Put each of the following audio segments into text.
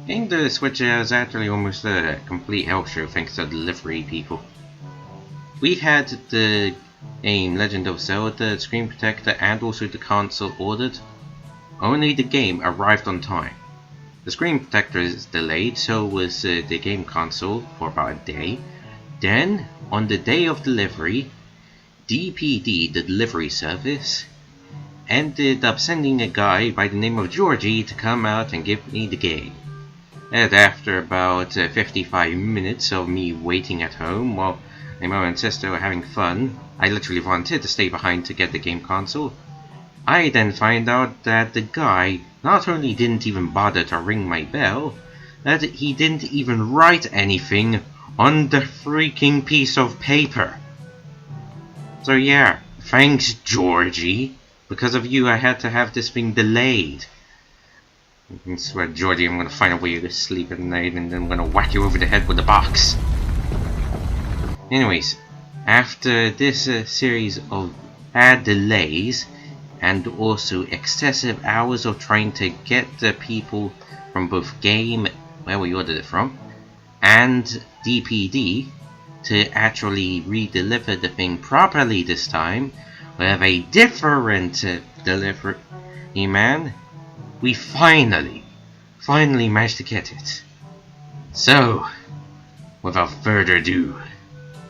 Getting the Switch is actually almost a complete hell show thanks to delivery people. We had the game Legend of Zelda screen protector and also the console ordered. Only the game arrived on time. The screen protector is delayed, so was the game console for about a day. Then, on the day of delivery, DPD, the delivery service, ended up sending a guy by the name of Georgie to come out and give me the game. And after about 55 minutes of me waiting at home while my mom and sister were having fun, I literally volunteered to stay behind to get the game console. I then find out that the guy not only didn't even bother to ring my bell, that he didn't even write anything on the freaking piece of paper. So yeah, thanks Georgie. Because of you I had to have this thing delayed. I swear Georgie, I'm gonna find a way to sleep at night and then I'm gonna whack you over the head with a box. Anyways, after this series of bad delays and also excessive hours of trying to get the people from both game, where we ordered it from, and DPD to actually re-deliver the thing properly this time with a different delivery man, we finally managed to get it. So, without further ado,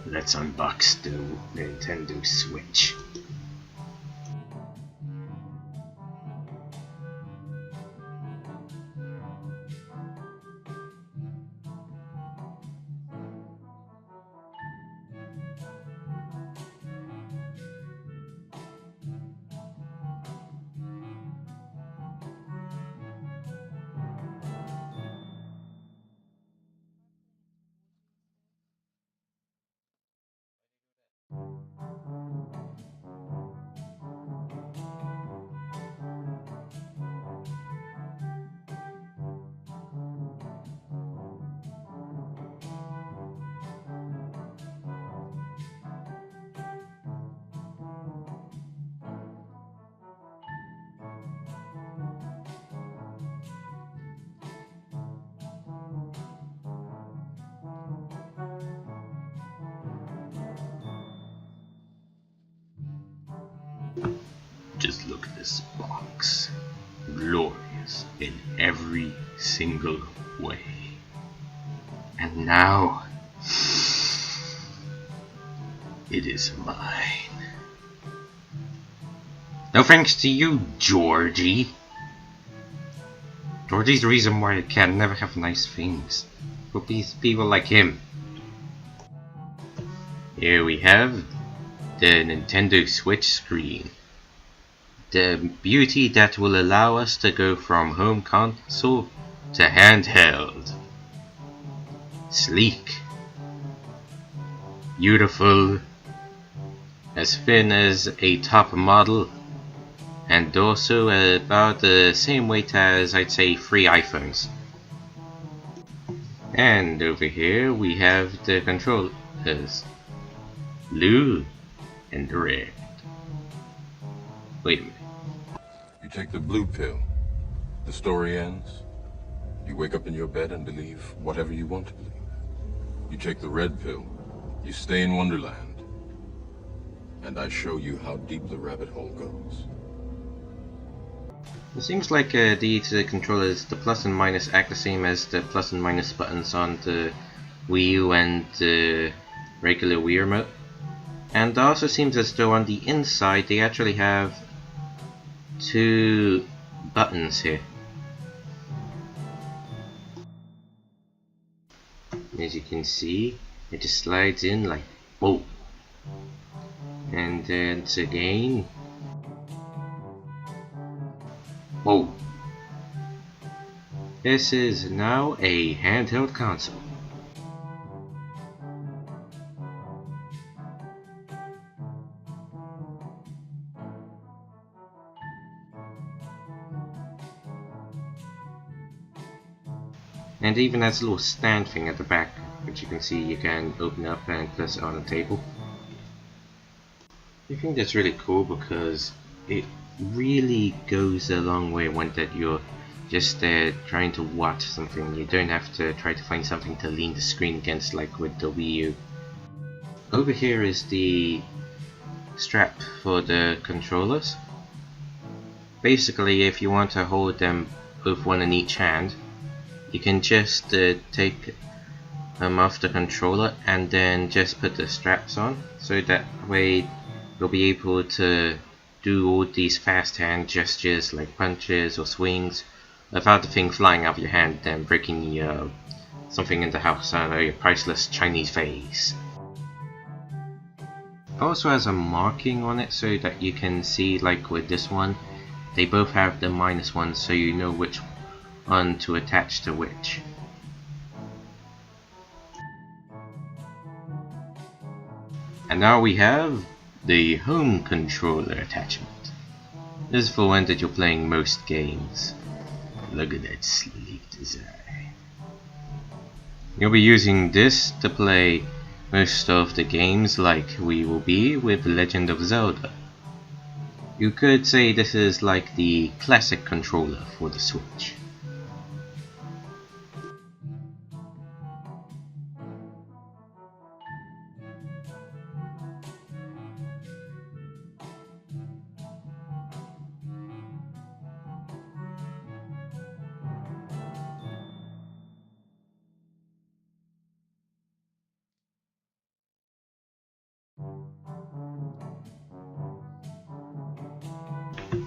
let's unbox the Nintendo Switch. Just look at this box. Glorious in every single way. And now, it is mine. No thanks to you, Georgie. Georgie's the reason why I can never have nice things. For people like him. Here we have the Nintendo Switch screen. The beauty that will allow us to go from home console to handheld. Sleek. Beautiful. As thin as a top model. And also about the same weight as, I'd say, 3 iPhones. And over here we have the controllers. Blue and red. Wait a minute. You take the blue pill, the story ends. You wake up in your bed and believe whatever you want to believe. You take the red pill, you stay in Wonderland, and I show you how deep the rabbit hole goes. It seems like these controllers, the plus and minus, act the same as the plus and minus buttons on the Wii U and the regular Wii remote. And it also seems as though on the inside they actually have 2 buttons here. As you can see, it just slides in like boom. And then again. Boom. This is now a handheld console. And even has a little stand thing at the back, which you can see you can open up and place it on the table. I think that's really cool because it really goes a long way when that you're just trying to watch something. You don't have to try to find something to lean the screen against like with the Wii U. Over here is the strap for the controllers. Basically, if you want to hold them both one in each hand, you can just take them off the controller and then just put the straps on, so that way you'll be able to do all these fast hand gestures like punches or swings without the thing flying out of your hand and breaking something in the house, I don't know, your priceless Chinese vase. It also has a marking on it so that you can see, like with this one, they both have the -1, so you know which one to attach to which. And now we have the home controller attachment. This is for when that you're playing most games. Look at that sleek design. You'll be using this to play most of the games like we will be with Legend of Zelda. You could say this is like the classic controller for the Switch.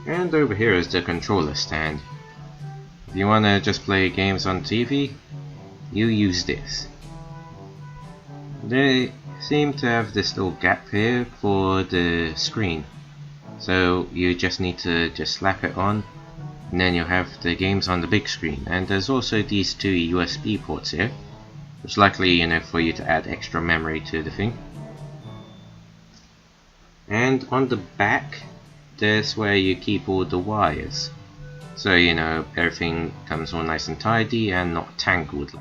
And over here is the controller stand. If you wanna just play games on TV, you use this. They seem to have this little gap here for the screen, so you just need to just slap it on, and then you'll have the games on the big screen. And there's also these two USB ports here, which likely, you know, for you to add extra memory to the thing. And on the back, there's where you keep all the wires, so you know everything comes all nice and tidy and not tangled.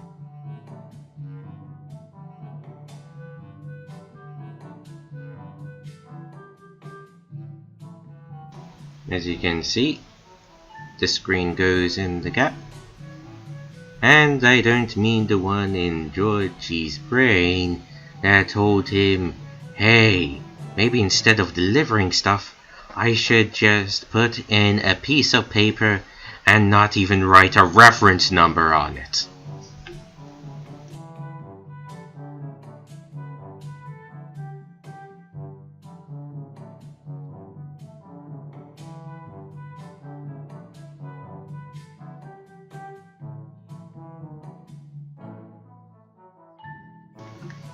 As you can see, the screen goes in the gap, and I don't mean the one in Georgie's brain that told him, hey, maybe instead of delivering stuff, I should just put in a piece of paper and not even write a reference number on it.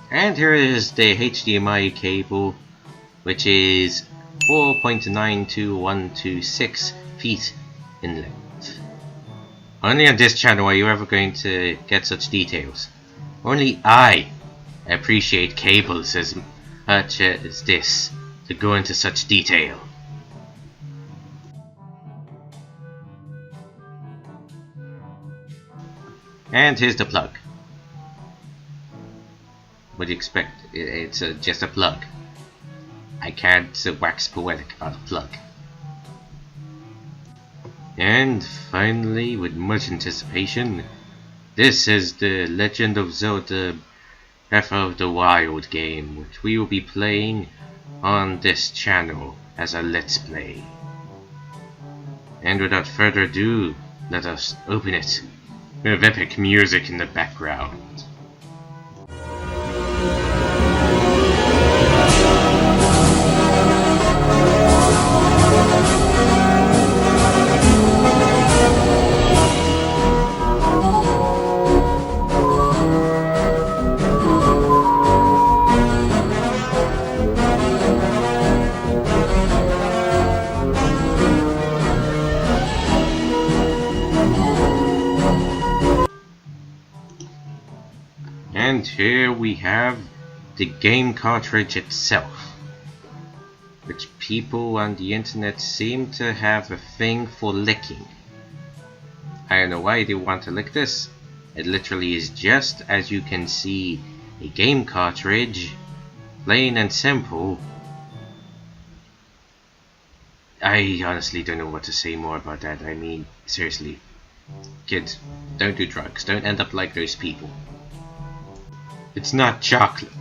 And here is the HDMI cable, which is 4.92126 feet in length. Only on this channel are you ever going to get such details. Only I appreciate cables as much as this to go into such detail. And here's the plug. What do you expect? It's just a plug. I can't wax poetic about a plug. And finally, with much anticipation, this is the Legend of Zelda Breath of the Wild game, which we will be playing on this channel as a Let's Play. And without further ado, let us open it with epic music in the background. And here we have the game cartridge itself, which people on the internet seem to have a thing for licking. I don't know why they want to lick this. It literally is just, as you can see, a game cartridge, plain and simple. I honestly don't know what to say more about that. I mean, seriously, Kids, don't do drugs. Don't end up like those people. It's not chocolate.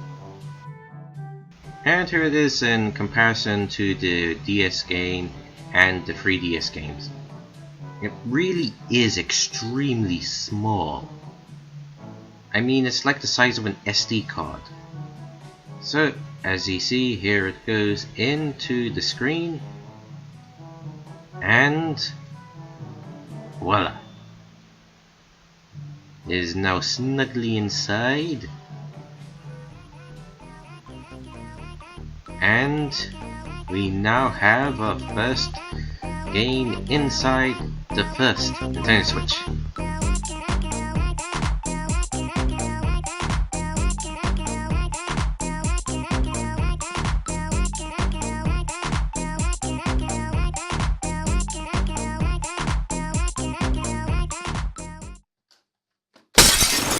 And here it is in comparison to the DS game and the 3DS games. It really is extremely small. I mean, it's like the size of an SD card. So, as you see, here it goes into the screen. And voila. It is now snugly inside. And we now have our first game inside the first Nintendo Switch.